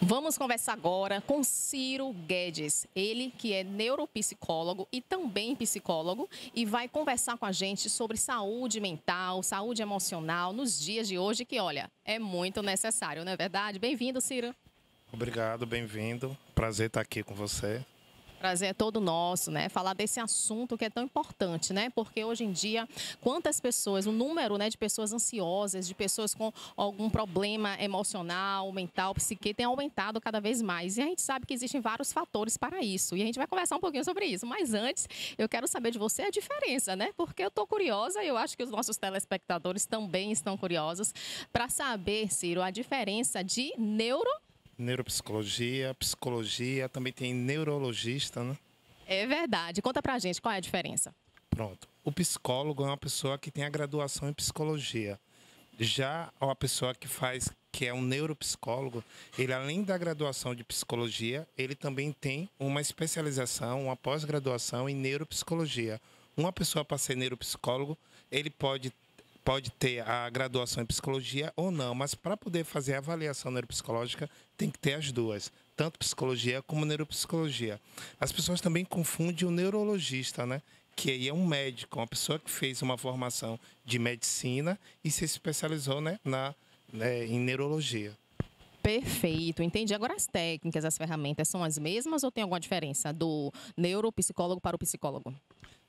Vamos conversar agora com Ciro Guedes, ele que é neuropsicólogo e também psicólogo e vai conversar com a gente sobre saúde mental, saúde emocional nos dias de hoje, que olha, é muito necessário, não é verdade? Bem-vindo, Ciro. Obrigado, bem-vindo. Prazer estar aqui com você. Prazer é todo nosso, né? Falar desse assunto que é tão importante, né? Porque hoje em dia, quantas pessoas, o número, né, de pessoas ansiosas, de pessoas com algum problema emocional, mental, psique, tem aumentado cada vez mais. E a gente sabe que existem vários fatores para isso. E a gente vai conversar um pouquinho sobre isso. Mas antes, eu quero saber de você a diferença, né? Porque eu tô curiosa e eu acho que os nossos telespectadores também estão curiosos para saber, Ciro, a diferença de Neuropsicologia, psicologia, também tem neurologista, né? É verdade. Conta pra gente qual é a diferença. Pronto. O psicólogo é uma pessoa que tem a graduação em psicologia. Já a pessoa que é um neuropsicólogo, ele além da graduação de psicologia, ele também tem uma especialização, uma pós-graduação em neuropsicologia. Uma pessoa para ser neuropsicólogo, ele pode ter a graduação em psicologia ou não, mas para poder fazer a avaliação neuropsicológica tem que ter as duas, tanto psicologia como neuropsicologia. As pessoas também confundem o neurologista, né? Que aí é um médico, uma pessoa que fez uma formação de medicina e se especializou, né, em neurologia. Perfeito, entendi. Agora as técnicas, as ferramentas são as mesmas ou tem alguma diferença do neuropsicólogo para o psicólogo?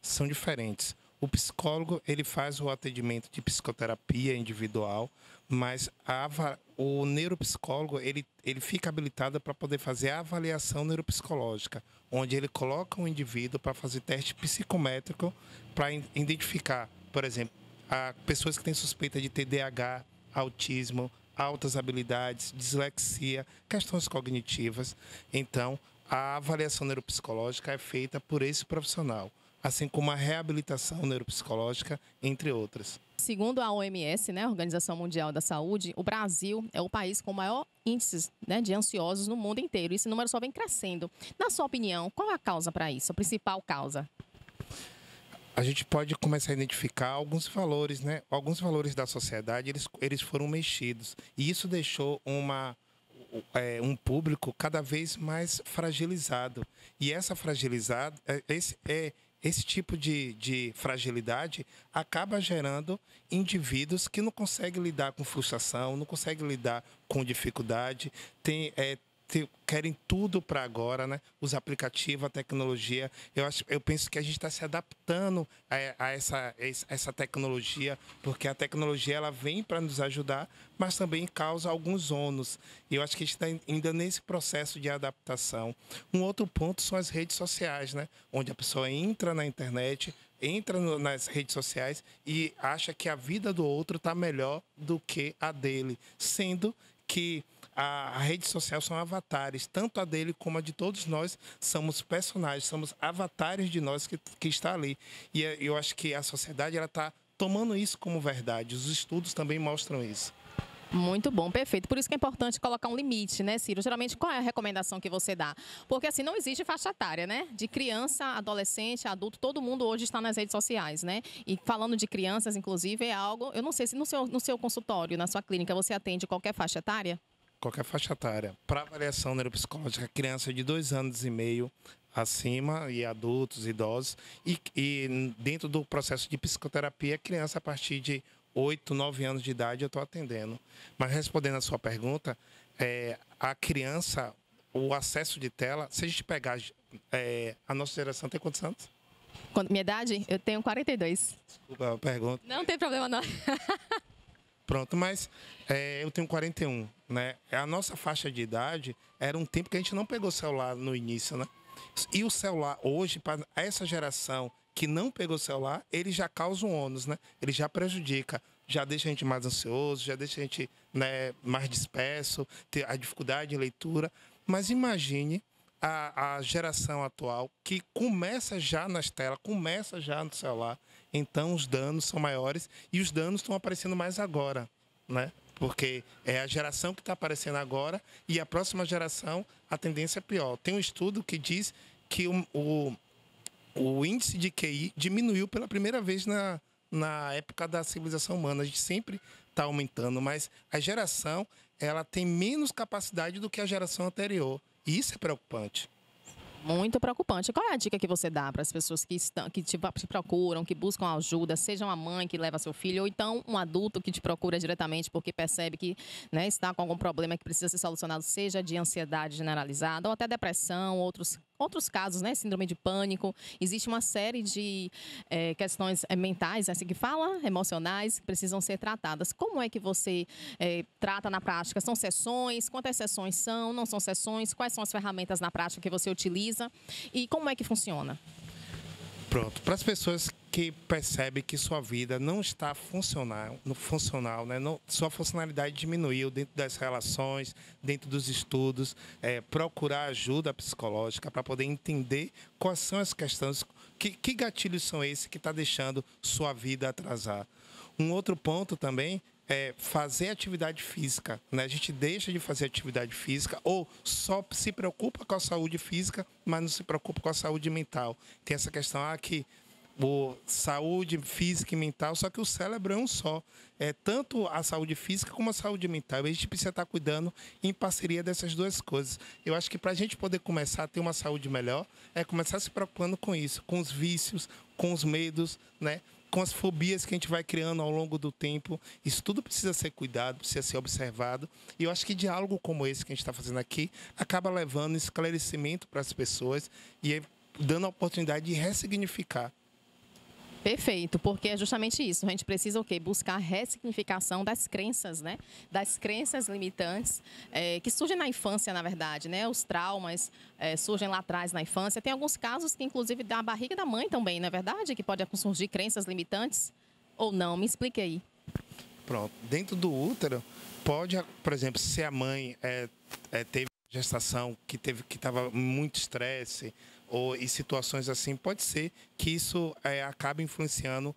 São diferentes. O psicólogo, ele faz o atendimento de psicoterapia individual, mas o neuropsicólogo, ele fica habilitado para poder fazer a avaliação neuropsicológica, onde ele coloca o indivíduo para fazer teste psicométrico para identificar, por exemplo, pessoas que têm suspeita de TDAH, autismo, altas habilidades, dislexia, questões cognitivas. Então, a avaliação neuropsicológica é feita por esse profissional, assim como a reabilitação neuropsicológica, entre outras. Segundo a OMS, né, a Organização Mundial da Saúde, o Brasil é o país com maior índice, né, de ansiosos no mundo inteiro. Esse número só vem crescendo. Na sua opinião, qual é a causa para isso? A principal causa? A gente pode começar a identificar alguns valores, né? Alguns valores da sociedade, eles foram mexidos. E isso deixou um público cada vez mais fragilizado. E essa fragilizada, esse tipo de fragilidade acaba gerando indivíduos que não conseguem lidar com frustração, não conseguem lidar com dificuldade, querem tudo para agora, né? Os aplicativos, a tecnologia. Eu penso que a gente está se adaptando a essa tecnologia, porque a tecnologia ela vem para nos ajudar, mas também causa alguns ônus. E eu acho que a gente está ainda nesse processo de adaptação. Um outro ponto são as redes sociais, né? Onde a pessoa entra na internet, nas redes sociais e acha que a vida do outro está melhor do que a dele, sendo que a rede social são avatares, tanto a dele como a de todos nós somos personagens, somos avatares de nós que está ali. E eu acho que a sociedade ela está tomando isso como verdade. Os estudos também mostram isso. Muito bom, perfeito. Por isso que é importante colocar um limite, né, Ciro? Geralmente, qual é a recomendação que você dá? Porque assim, não existe faixa etária, né? De criança, adolescente, adulto, todo mundo hoje está nas redes sociais, né? E falando de crianças, inclusive, é algo... Eu não sei se no seu consultório, na sua clínica, você atende qualquer faixa etária? Qualquer faixa etária. Para avaliação neuropsicológica, criança de 2 anos e meio acima e adultos, idosos. E dentro do processo de psicoterapia, criança a partir de 8, 9 anos de idade eu estou atendendo. Mas respondendo a sua pergunta, a criança, o acesso de tela, se a gente pegar a nossa geração tem quantos anos? Minha idade? Eu tenho 42. Desculpa a pergunta. Não tem problema, não. Pronto, mas eu tenho 41, né? A nossa faixa de idade era um tempo que a gente não pegou celular no início, né? E o celular hoje, para essa geração que não pegou celular, ele já causa um ônus, né? Ele já prejudica, já deixa a gente mais ansioso, já deixa a gente, né, mais disperso, ter a dificuldade em leitura. Mas imagine a geração atual que começa já nas telas, começa já no celular. Então os danos são maiores e os danos estão aparecendo mais agora, né? Porque é a geração que está aparecendo agora e a próxima geração a tendência é pior. Tem um estudo que diz que o índice de QI diminuiu pela primeira vez na época da civilização humana. A gente sempre está aumentando, mas a geração ela tem menos capacidade do que a geração anterior. E isso é preocupante. Muito preocupante. Qual é a dica que você dá para as pessoas que te procuram, que buscam ajuda, seja uma mãe que leva seu filho, ou então um adulto que te procura diretamente porque percebe que, né, está com algum problema que precisa ser solucionado, seja de ansiedade generalizada ou até depressão, outros casos, né, síndrome de pânico. Existe uma série de questões mentais, assim que fala, emocionais, que precisam ser tratadas. Como é que você trata na prática? São sessões? Quantas sessões são? Não são sessões? Quais são as ferramentas na prática que você utiliza? E como é que funciona? Pronto. Para as pessoas que percebem que sua vida não está funcional, né? Sua funcionalidade diminuiu dentro das relações, dentro dos estudos, procurar ajuda psicológica para poder entender quais são as questões, que gatilhos são esses que está deixando sua vida atrasar. Um outro ponto também é fazer atividade física, né? A gente deixa de fazer atividade física ou só se preocupa com a saúde física, mas não se preocupa com a saúde mental. Tem essa questão que saúde física e mental, só que o cérebro é um só. É tanto a saúde física como a saúde mental. A gente precisa estar cuidando em parceria dessas duas coisas. Eu acho que para a gente poder começar a ter uma saúde melhor, é começar se preocupando com isso, com os vícios, com os medos, né? Com as fobias que a gente vai criando ao longo do tempo. Isso tudo precisa ser cuidado, precisa ser observado. E eu acho que diálogo como esse que a gente está fazendo aqui acaba levando esclarecimento para as pessoas e dando a oportunidade de ressignificar. Perfeito, porque é justamente isso. A gente precisa o quê? Buscar a ressignificação das crenças, né? Das crenças limitantes que surgem na infância, na verdade, né? Os traumas surgem lá atrás na infância. Tem alguns casos que, inclusive, da barriga da mãe também, não é verdade? Que pode surgir crenças limitantes ou não? Me explique aí. Pronto. Dentro do útero, pode, por exemplo, se a mãe teve gestação que estava muito estresse, ou em situações assim, pode ser que isso acabe influenciando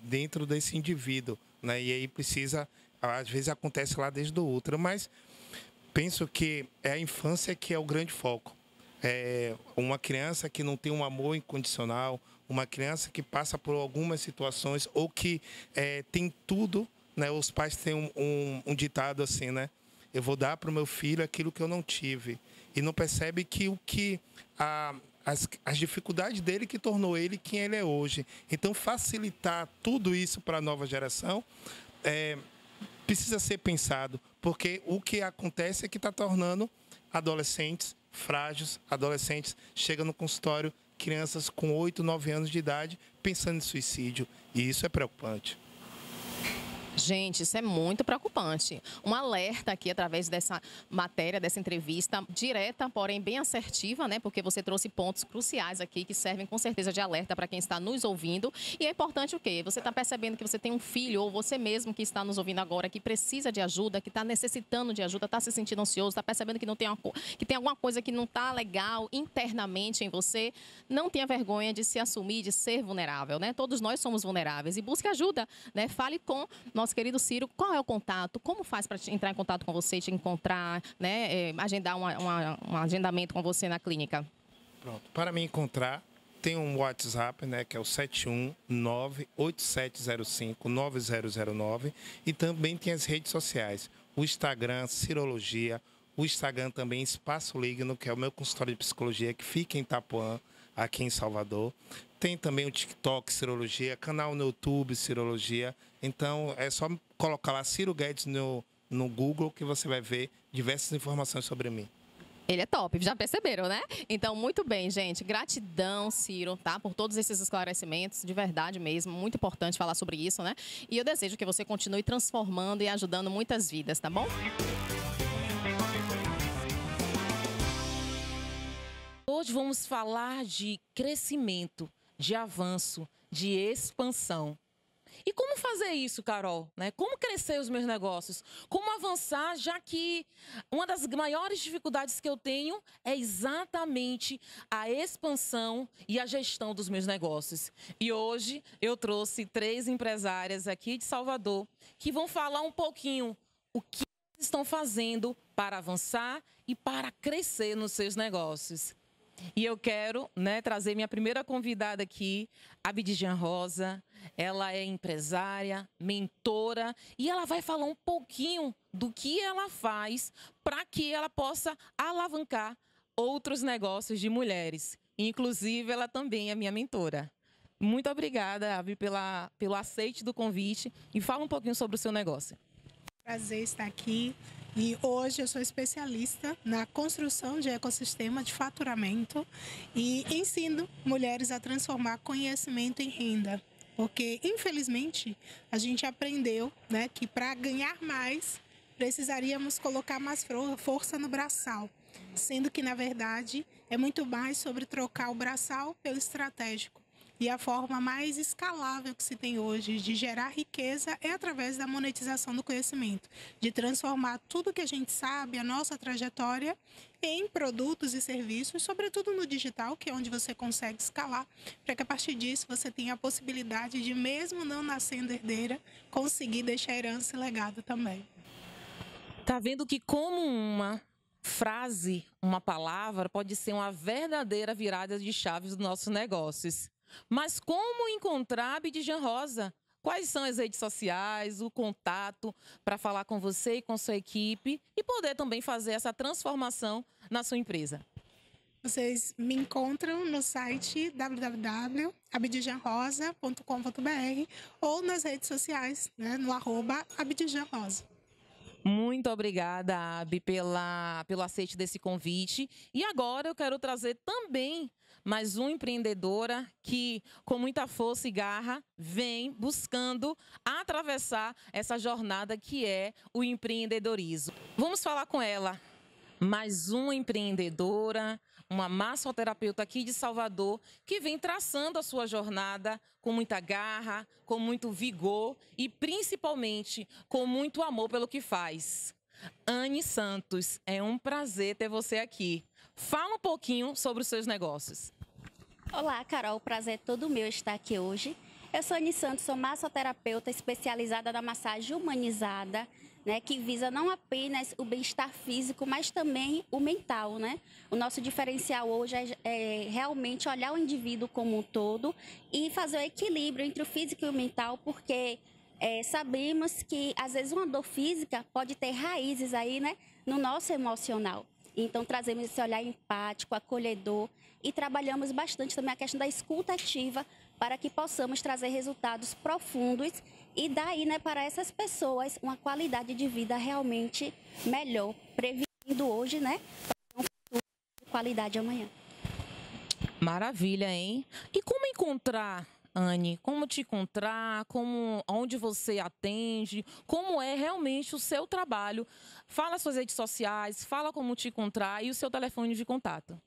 dentro desse indivíduo, né? E aí precisa, às vezes acontece lá desde o útero, mas penso que é a infância que é o grande foco. Uma criança que não tem um amor incondicional, uma criança que passa por algumas situações ou que tem tudo, né? Os pais têm um ditado assim, né? Eu vou dar para o meu filho aquilo que eu não tive. E não percebe que as dificuldades dele que tornou ele quem ele é hoje. Então, facilitar tudo isso para a nova geração precisa ser pensado, porque o que acontece é que está tornando adolescentes frágeis, adolescentes chegam no consultório, crianças com 8, 9 anos de idade pensando em suicídio. E isso é preocupante. Gente, isso é muito preocupante. Um alerta aqui através dessa matéria, dessa entrevista direta, porém bem assertiva, né? Porque você trouxe pontos cruciais aqui que servem com certeza de alerta para quem está nos ouvindo. E é importante o quê? Você está percebendo que você tem um filho ou você mesmo que está nos ouvindo agora que precisa de ajuda, que está necessitando de ajuda, está se sentindo ansioso, está percebendo que que tem alguma coisa que não está legal internamente em você. Não tenha vergonha de se assumir, de ser vulnerável, né? Todos nós somos vulneráveis e busque ajuda, né? Fale com nosso querido Ciro, qual é o contato? Como faz para entrar em contato com você, te encontrar, né? Agendar um agendamento com você na clínica? Pronto. Para me encontrar, tem um WhatsApp, né, que é o 71987059009 e também tem as redes sociais, o Instagram Cirologia, o Instagram também Espaço Ligno, que é o meu consultório de psicologia que fica em Itapuã, aqui em Salvador. Tem também o TikTok Cirologia, canal no YouTube Cirologia. Então, é só colocar lá Ciro Guedes no Google que você vai ver diversas informações sobre mim. Ele é top, já perceberam, né? Então, muito bem, gente. Gratidão, Ciro, tá? Por todos esses esclarecimentos, de verdade mesmo. Muito importante falar sobre isso, né? E eu desejo que você continue transformando e ajudando muitas vidas, tá bom? Hoje vamos falar de crescimento, de avanço, de expansão. E como fazer isso, Carol? Né? Como crescer os meus negócios? Como avançar, já que uma das maiores dificuldades que eu tenho é exatamente a expansão e a gestão dos meus negócios. E hoje eu trouxe 3 empresárias aqui de Salvador que vão falar um pouquinho o que estão fazendo para avançar e para crescer nos seus negócios. E eu quero, né, trazer minha primeira convidada aqui, Abdijan Rosa. Ela é empresária, mentora e ela vai falar um pouquinho do que ela faz para que ela possa alavancar outros negócios de mulheres. Inclusive, ela também é minha mentora. Muito obrigada, Abi, pelo aceite do convite e fala um pouquinho sobre o seu negócio. Prazer estar aqui. E hoje eu sou especialista na construção de ecossistema de faturamento e ensino mulheres a transformar conhecimento em renda. Porque, infelizmente, a gente aprendeu, né, que para ganhar mais, precisaríamos colocar mais força no braçal. Sendo que, na verdade, é muito mais sobre trocar o braçal pelo estratégico. E a forma mais escalável que se tem hoje de gerar riqueza é através da monetização do conhecimento, de transformar tudo que a gente sabe, a nossa trajetória, em produtos e serviços, sobretudo no digital, que é onde você consegue escalar, para que a partir disso você tenha a possibilidade de, mesmo não nascendo herdeira, conseguir deixar herança e legado também. Tá vendo que como uma frase, uma palavra, pode ser uma verdadeira virada de chaves dos nossos negócios. Mas como encontrar Abdijan Rosa? Quais são as redes sociais, o contato para falar com você e com sua equipe e poder também fazer essa transformação na sua empresa? Vocês me encontram no site www.abdijanrosa.com.br ou nas redes sociais, né, no @abdijanrosa. Muito obrigada, Abi, pelo aceite desse convite. E agora eu quero trazer também mais uma empreendedora que, com muita força e garra, vem buscando atravessar essa jornada que é o empreendedorismo. Vamos falar com ela. Mais uma empreendedora, uma massoterapeuta aqui de Salvador, que vem traçando a sua jornada com muita garra, com muito vigor e, principalmente, com muito amor pelo que faz. Anne Santos, é um prazer ter você aqui. Fala um pouquinho sobre os seus negócios. Olá, Carol, o prazer é todo meu estar aqui hoje. Eu sou Anne Santos, sou massoterapeuta especializada na massagem humanizada, né, que visa não apenas o bem-estar físico, mas também o mental, né? O nosso diferencial hoje é realmente olhar o indivíduo como um todo e fazer o equilíbrio entre o físico e o mental, porque sabemos que, às vezes, uma dor física pode ter raízes aí, né, no nosso emocional. Então, trazemos esse olhar empático, acolhedor e trabalhamos bastante também a questão da escuta ativa para que possamos trazer resultados profundos e daí, né, para essas pessoas uma qualidade de vida realmente melhor, prevenindo hoje, né, para um futuro de qualidade amanhã. Maravilha, hein? E como encontrar, Anne? Como te encontrar? Onde você atende? Como é realmente o seu trabalho? Fala suas redes sociais, fala como te encontrar e o seu telefone de contato.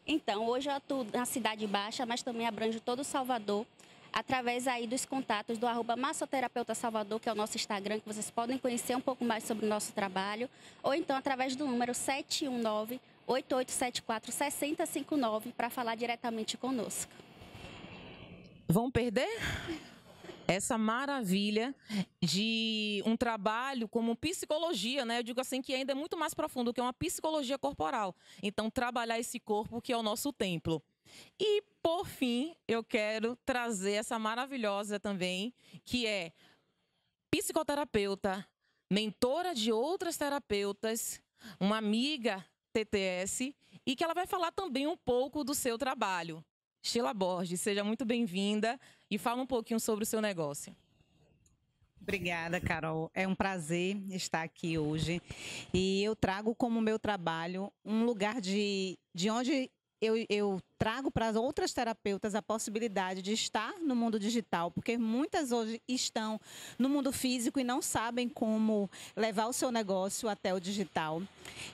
Então, hoje eu atuo na Cidade Baixa, mas também abranjo todo o Salvador, através aí dos contatos do @massoterapeuta Salvador, que é o nosso Instagram, que vocês podem conhecer um pouco mais sobre o nosso trabalho, ou então através do número 719-8874-6059 para falar diretamente conosco. Vão perder essa maravilha de um trabalho como psicologia, né? Eu digo assim que ainda é muito mais profundo, que é uma psicologia corporal. Então, trabalhar esse corpo que é o nosso templo. E, por fim, eu quero trazer essa maravilhosa também, que é psicoterapeuta, mentora de outras terapeutas, uma amiga TTS, e que ela vai falar também um pouco do seu trabalho. Sheila Borges, seja muito bem-vinda e fala um pouquinho sobre o seu negócio. Obrigada, Carol. É um prazer estar aqui hoje. E eu trago como meu trabalho um lugar de onde eu trago para as outras terapeutas a possibilidade de estar no mundo digital, porque muitas hoje estão no mundo físico e não sabem como levar o seu negócio até o digital.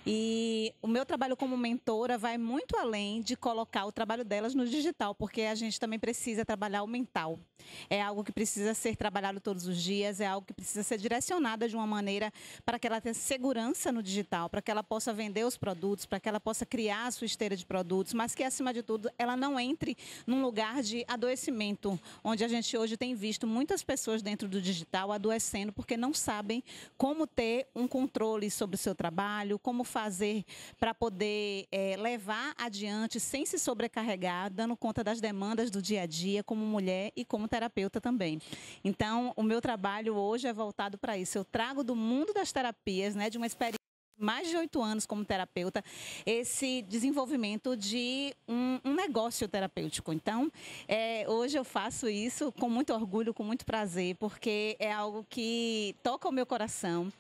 E o meu trabalho como mentora vai muito além de colocar o trabalho delas no digital, porque a gente também precisa trabalhar o mental. É algo que precisa ser trabalhado todos os dias, é algo que precisa ser direcionado de uma maneira para que ela tenha segurança no digital, para que ela possa vender os produtos, para que ela possa criar a sua esteira de produtos, mas que, acima de tudo, conteúdo, ela não entre num lugar de adoecimento, onde a gente hoje tem visto muitas pessoas dentro do digital adoecendo porque não sabem como ter um controle sobre o seu trabalho, como fazer para poder levar adiante sem se sobrecarregar, dando conta das demandas do dia a dia, como mulher e como terapeuta também. Então, o meu trabalho hoje é voltado para isso. Eu trago do mundo das terapias, né, de uma experiência mais de 8 anos como terapeuta, esse desenvolvimento de um negócio terapêutico. Então, hoje eu faço isso com muito orgulho, com muito prazer, porque é algo que toca o meu coração.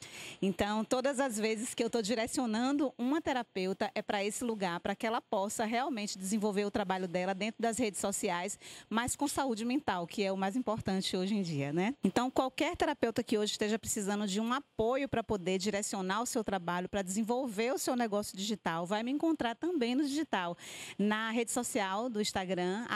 Então, todas as vezes que eu estou direcionando uma terapeuta, é para esse lugar, para que ela possa realmente desenvolver o trabalho dela dentro das redes sociais, mas com saúde mental, que é o mais importante hoje em dia, né? Então, qualquer terapeuta que hoje esteja precisando de um apoio para poder direcionar o seu trabalho, para desenvolver o seu negócio digital, vai me encontrar também no digital, na rede social do Instagram,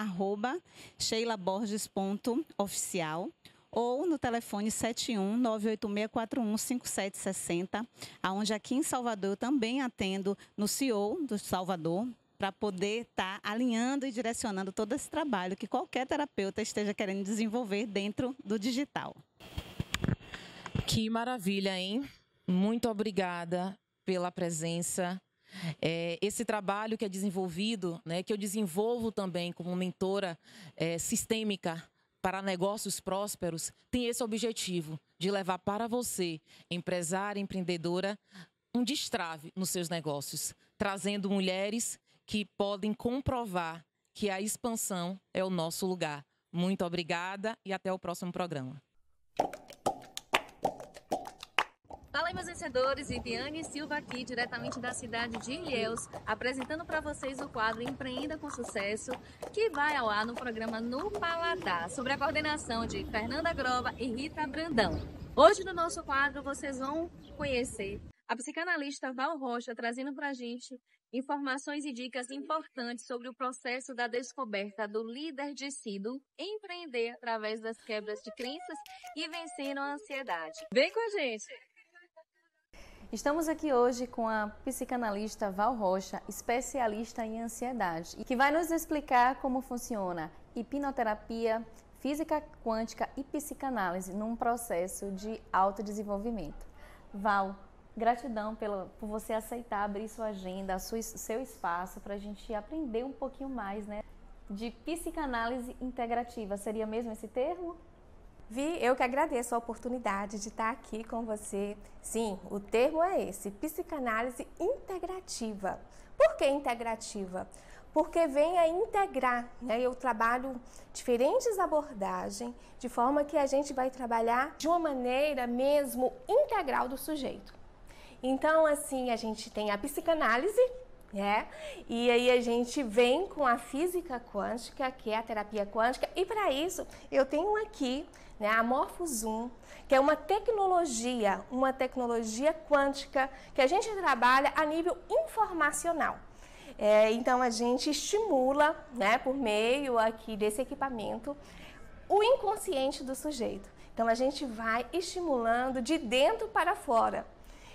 @sheilaborges.oficial, ou no telefone 71-98641-5760, onde aqui em Salvador eu também atendo no CEO do Salvador, para poder estar alinhando e direcionando todo esse trabalho que qualquer terapeuta esteja querendo desenvolver dentro do digital. Que maravilha, hein? Muito obrigada pela presença. Esse trabalho que é desenvolvido, né, que eu desenvolvo também como mentora sistêmica para negócios prósperos, tem esse objetivo de levar para você, empresária, empreendedora, um destrave nos seus negócios, trazendo mulheres que podem comprovar que a expansão é o nosso lugar. Muito obrigada e até o próximo programa. Fala aí, meus vencedores, Viviane Silva aqui, diretamente da cidade de Ilhéus, apresentando para vocês o quadro Empreenda com Sucesso, que vai ao ar no programa No Paladar, sobre a coordenação de Fernanda Grova e Rita Brandão. Hoje no nosso quadro vocês vão conhecer a psicanalista Val Rocha, trazendo para a gente informações e dicas importantes sobre o processo da descoberta do líder de si, do empreender através das quebras de crenças e vencendo a ansiedade. Vem com a gente! Estamos aqui hoje com a psicanalista Val Rocha, especialista em ansiedade, que vai nos explicar como funciona hipnoterapia, física quântica e psicanálise num processo de autodesenvolvimento. Val, gratidão por você aceitar abrir sua agenda, seu espaço para a gente aprender um pouquinho mais, né, de psicanálise integrativa. Seria mesmo esse termo? Vi, eu que agradeço a oportunidade de estar aqui com você. Sim, o termo é esse, psicanálise integrativa. Por que integrativa? Porque vem a integrar, né? Eu trabalho diferentes abordagens, de forma que a gente vai trabalhar de uma maneira mesmo integral do sujeito. Então, assim, a gente tem a psicanálise, né? E aí a gente vem com a física quântica, que é a terapia quântica, e para isso eu tenho aqui, né, a Morphozoom, que é uma tecnologia quântica que a gente trabalha a nível informacional. Então a gente estimula, né, por meio aqui desse equipamento, o inconsciente do sujeito. Então a gente vai estimulando de dentro para fora.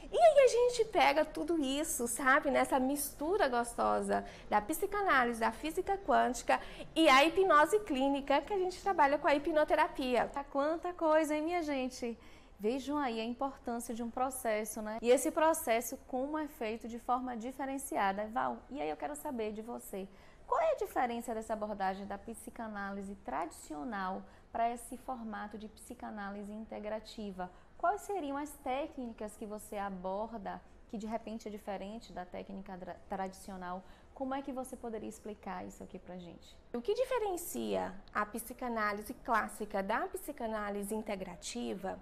E aí a gente pega tudo isso, sabe, nessa mistura gostosa da psicanálise, da física quântica e a hipnose clínica, que a gente trabalha com a hipnoterapia. Quanta coisa, hein, minha gente? Vejam aí a importância de um processo, né? E esse processo como é feito de forma diferenciada. Val, e aí eu quero saber de você, qual é a diferença dessa abordagem da psicanálise tradicional para esse formato de psicanálise integrativa? Quais seriam as técnicas que você aborda que de repente é diferente da técnica tradicional? Como é que você poderia explicar isso aqui pra gente? O que diferencia a psicanálise clássica da psicanálise integrativa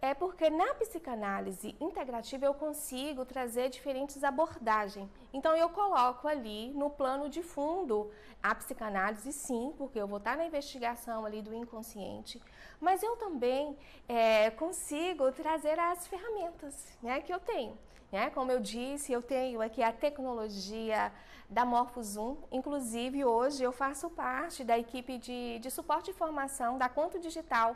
é porque na psicanálise integrativa eu consigo trazer diferentes abordagens. Então eu coloco ali no plano de fundo a psicanálise, sim, porque eu vou estar na investigação ali do inconsciente, mas eu também consigo trazer as ferramentas, né, que eu tenho. Como eu disse, eu tenho aqui a tecnologia da Morphozoom. Inclusive, hoje eu faço parte da equipe de suporte e formação da Quanto Digital.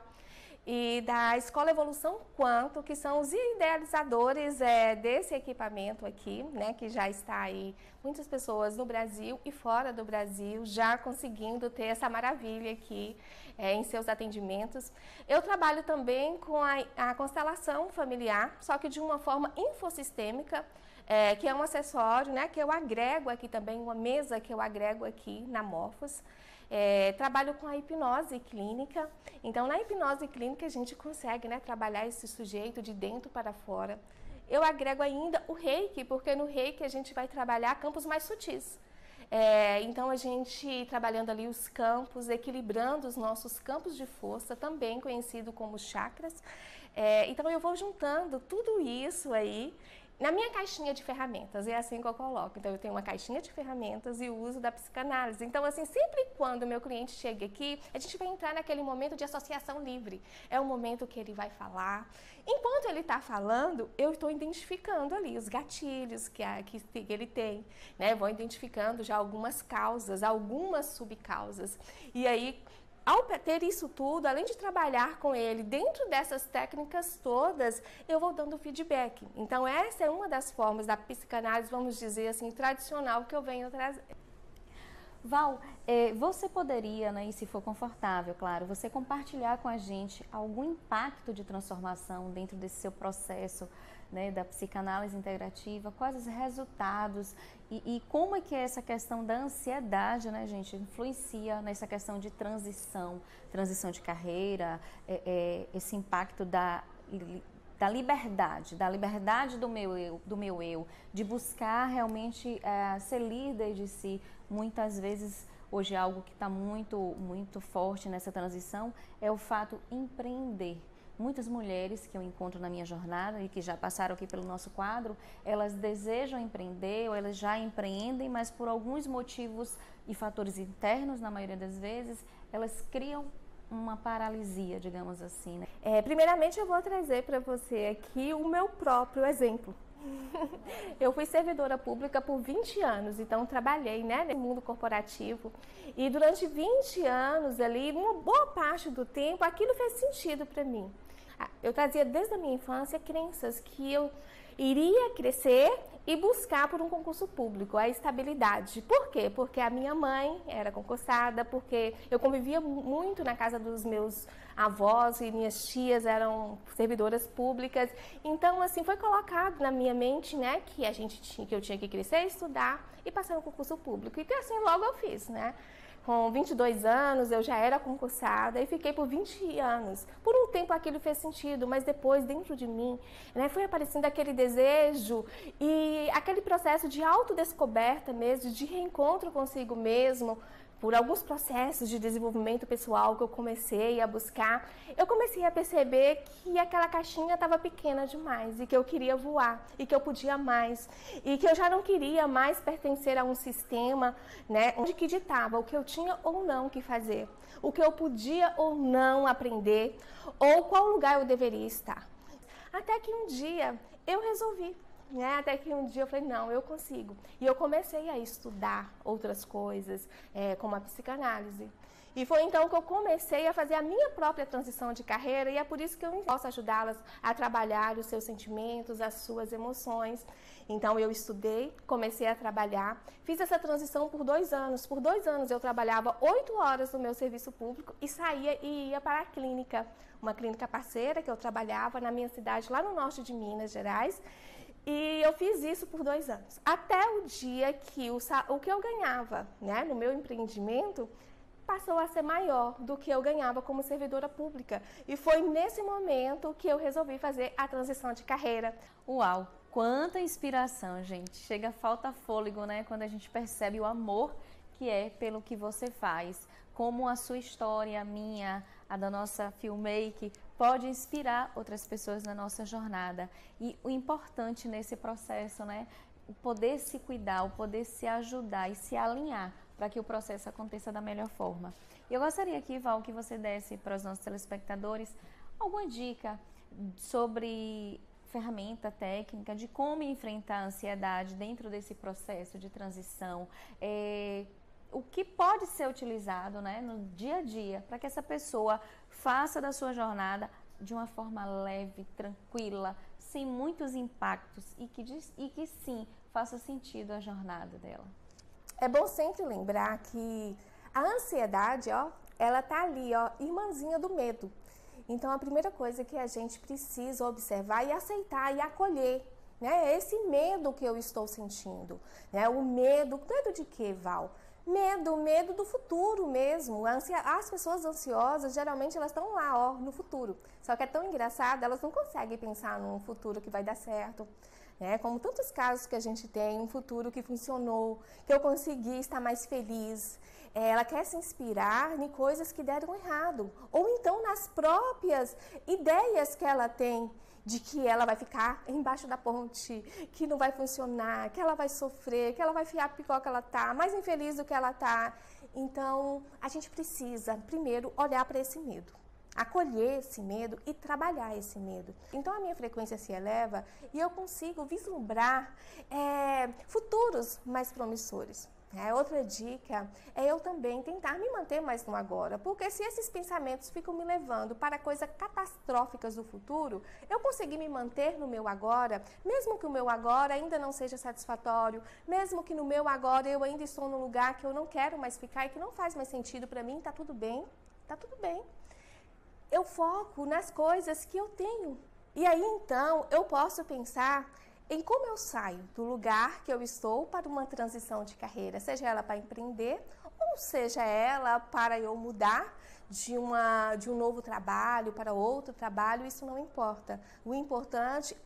e da Escola Evolução Quanto, que são os idealizadores desse equipamento aqui, né, que já está aí, muitas pessoas no Brasil e fora do Brasil já conseguindo ter essa maravilha aqui em seus atendimentos. Eu trabalho também com a constelação familiar, só que de uma forma infossistêmica, que é um acessório, né, que eu agrego aqui também, uma mesa que eu agrego aqui na Morphos. Trabalho com a hipnose clínica. Então, na hipnose clínica, a gente consegue, né, trabalhar esse sujeito de dentro para fora. Eu agrego ainda o reiki, porque no reiki a gente vai trabalhar campos mais sutis. Então, a gente trabalhando ali os campos, equilibrando os nossos campos de força, também conhecido como chakras. Então, eu vou juntando tudo isso aí na minha caixinha de ferramentas, é assim que eu coloco. Então, eu tenho uma caixinha de ferramentas e o uso da psicanálise. Então, assim, sempre quando o meu cliente chega aqui, a gente vai entrar naquele momento de associação livre. É o momento que ele vai falar. Enquanto ele está falando, eu estou identificando ali os gatilhos que ele tem, né? Vou identificando já algumas causas, algumas subcausas. E aí, ao ter isso tudo, além de trabalhar com ele dentro dessas técnicas todas, eu vou dando feedback. Então, essa é uma das formas da psicanálise, vamos dizer assim, tradicional que eu venho trazer. Val, você poderia, né, e se for confortável, claro, você compartilhar com a gente algum impacto de transformação dentro desse seu processo, né, da psicanálise integrativa, quais os resultados e como é que essa questão da ansiedade, né, gente, influencia nessa questão de transição de carreira, esse impacto da liberdade do meu eu, de buscar realmente ser líder de si. Muitas vezes, hoje, algo que está muito forte nessa transição é o fato de empreender. Muitas mulheres que eu encontro na minha jornada e que já passaram aqui pelo nosso quadro, elas desejam empreender ou elas já empreendem, mas por alguns motivos e fatores internos, na maioria das vezes, elas criam uma paralisia, digamos assim, né? Primeiramente, eu vou trazer para você aqui o meu próprio exemplo. Eu fui servidora pública por 20 anos, então trabalhei, né, no mundo corporativo. E durante 20 anos ali, uma boa parte do tempo, aquilo fez sentido para mim. Eu trazia desde a minha infância crenças que eu iria crescer e buscar por um concurso público, a estabilidade. Por quê? Porque a minha mãe era concursada, porque eu convivia muito na casa dos meus avós e minhas tias eram servidoras públicas. Então, assim, foi colocado na minha mente, né, que eu tinha que crescer, estudar e passar no concurso público. E que assim logo eu fiz, né? Com 22 anos, eu já era concursada e fiquei por 20 anos. Por um tempo aquilo fez sentido, mas depois, dentro de mim, né, foi aparecendo aquele desejo e aquele processo de autodescoberta mesmo, de reencontro consigo mesmo, por alguns processos de desenvolvimento pessoal que eu comecei a buscar, eu comecei a perceber que aquela caixinha estava pequena demais e que eu queria voar e que eu podia mais e que eu já não queria mais pertencer a um sistema, né, onde que ditava o que eu tinha ou não que fazer, o que eu podia ou não aprender ou qual lugar eu deveria estar. Até que um dia eu resolvi. Até que um dia eu falei, não, eu consigo. E eu comecei a estudar outras coisas, como a psicanálise. E foi então que eu comecei a fazer a minha própria transição de carreira e é por isso que eu posso ajudá-las a trabalhar os seus sentimentos, as suas emoções. Então eu estudei, comecei a trabalhar, fiz essa transição por 2 anos. Por 2 anos eu trabalhava 8 horas no meu serviço público e saía e ia para a clínica, uma clínica parceira que eu trabalhava na minha cidade, lá no norte de Minas Gerais. E eu fiz isso por 2 anos, até o dia que o que eu ganhava, né, no meu empreendimento passou a ser maior do que eu ganhava como servidora pública. E foi nesse momento que eu resolvi fazer a transição de carreira. Uau, quanta inspiração, gente. Chega, falta fôlego, né, quando a gente percebe o amor que é pelo que você faz. Como a sua história, a minha, a da nossa Filmake, pode inspirar outras pessoas na nossa jornada. E o importante nesse processo, né, o poder se cuidar, o poder se ajudar e se alinhar para que o processo aconteça da melhor forma. E eu gostaria aqui, Val, que você desse para os nossos telespectadores alguma dica sobre ferramenta técnica de como enfrentar a ansiedade dentro desse processo de transição. o que pode ser utilizado, né, no dia a dia, para que essa pessoa faça da sua jornada de uma forma leve, tranquila, sem muitos impactos e que sim, faça sentido a jornada dela. É bom sempre lembrar que a ansiedade, ela tá ali, irmãzinha do medo. Então, a primeira coisa que a gente precisa observar e aceitar e acolher, né? Esse medo que eu estou sentindo, né? O medo de quê, Val? Medo do futuro mesmo. As pessoas ansiosas, geralmente, elas estão lá, no futuro. Só que é tão engraçado, elas não conseguem pensar num futuro que vai dar certo. Né? Como tantos casos que a gente tem, um futuro que funcionou, que eu consegui estar mais feliz. Ela quer se inspirar em coisas que deram errado. Ou então nas próprias ideias que ela tem de que ela vai ficar embaixo da ponte, que não vai funcionar, que ela vai sofrer, que ela vai fiar pior que ela tá, mais infeliz do que ela tá. Então, a gente precisa, primeiro, olhar para esse medo, acolher esse medo e trabalhar esse medo. Então, a minha frequência se eleva e eu consigo vislumbrar futuros mais promissores. Outra dica é eu também tentar me manter mais no agora, porque se esses pensamentos ficam me levando para coisas catastróficas do futuro, eu conseguir me manter no meu agora, mesmo que o meu agora ainda não seja satisfatório, mesmo que no meu agora eu ainda estou num lugar que eu não quero mais ficar e que não faz mais sentido para mim, tá tudo bem, tá tudo bem. Eu foco nas coisas que eu tenho. E aí, então, eu posso pensar em como eu saio do lugar que eu estou para uma transição de carreira, seja ela para empreender ou seja ela para eu mudar de um novo trabalho para outro trabalho, isso não importa. O importante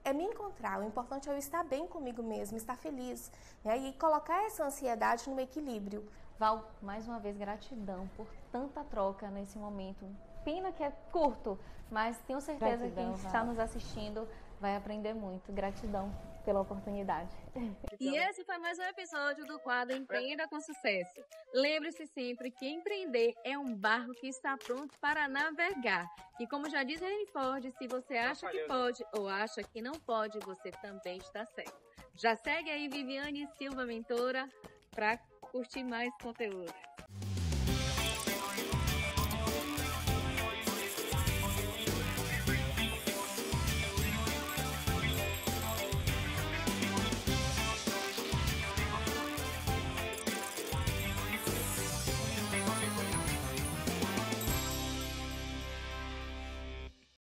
é me encontrar, o importante é eu estar bem comigo mesmo, estar feliz, né? E colocar essa ansiedade no equilíbrio. Val, mais uma vez, gratidão por tanta troca nesse momento. Pena que é curto, mas tenho certeza que quem está nos assistindo vai aprender muito. Gratidão pela oportunidade. E esse foi mais um episódio do quadro Empreenda com Sucesso. Lembre-se sempre que empreender é um barco que está pronto para navegar. E como já diz Henry Ford, se você acha que pode ou acha que não pode, você também está certo. Já segue aí Viviane Silva Mentora para curtir mais conteúdo.